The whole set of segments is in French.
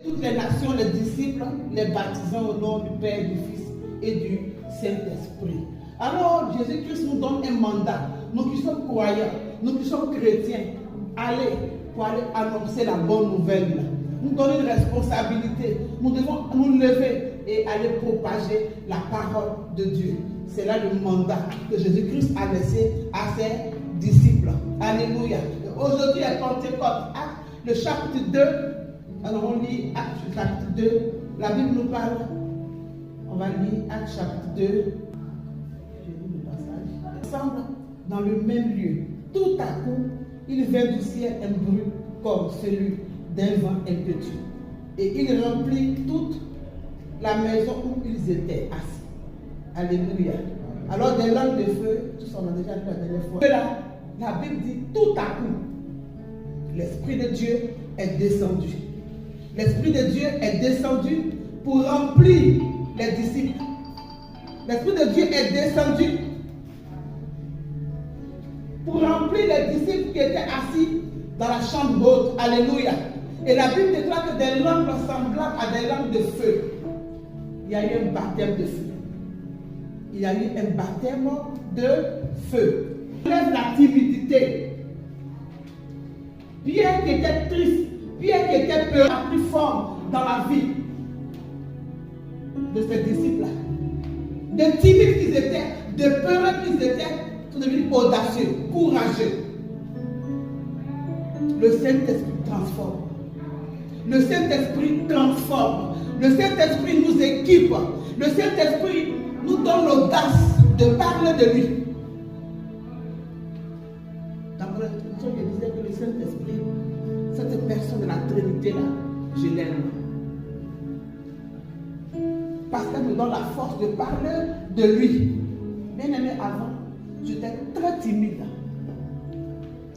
Toutes les nations, les disciples, les baptisant au nom du Père, du Fils et du Saint-Esprit. Alors Jésus-Christ nous donne un mandat. Nous qui sommes croyants, nous qui sommes chrétiens, allez pour aller annoncer la bonne nouvelle. Nous donne une responsabilité. Nous devons nous lever et aller propager la parole de Dieu. C'est là le mandat que Jésus-Christ a laissé à ses disciples. Alléluia. Aujourd'hui est Pentecôte. Acte, le chapitre 2. Alors on lit Acte chapitre 2. La Bible nous parle. On va lire Acte chapitre 2. Je lis le passage. Ensemble, dans le même lieu. Tout à coup, il vint du ciel un bruit comme celui d'un vent impétueux. Et il remplit toute la maison où ils étaient assis. Alléluia. Alors des langues de feu, tous on a déjà lu la dernière fois. Là, la Bible dit tout à coup, l'Esprit de Dieu est descendu. L'Esprit de Dieu est descendu pour remplir les disciples. L'Esprit de Dieu est descendu pour remplir les disciples qui étaient assis dans la chambre haute. Alléluia. Et la Bible déclare que des langues semblables à des langues de feu. Il y a eu un baptême de feu. Il y a eu un baptême de feu. Lève la timidité. Pierre qui était triste, Pierre qui était peureux, a pris forme dans la vie de ses disciples-là. De timides qu'ils étaient, de peureux qu'ils étaient, sont devenus audacieux, courageux. Le Saint-Esprit transforme. Le Saint-Esprit transforme. Le Saint-Esprit nous équipe. Le Saint-Esprit nous donne l'audace de parler de lui. Dans mon introduction, je disais que le Saint-Esprit, cette personne de la Trinité-là, je l'aime. Parce qu'elle me donne la force de parler de lui. Bien aimé, avant, j'étais très timide.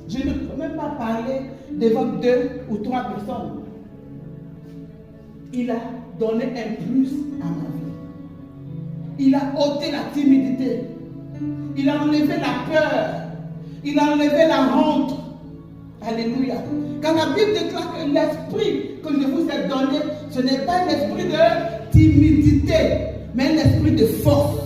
Je ne peux même pas parler devant 2 ou 3 personnes. Il a donné un plus à ma vie. Il a ôté la timidité. Il a enlevé la peur. Il a enlevé la honte. Alléluia. Quand la Bible déclare que l'esprit que je vous ai donné, ce n'est pas un esprit de timidité, mais un esprit de force.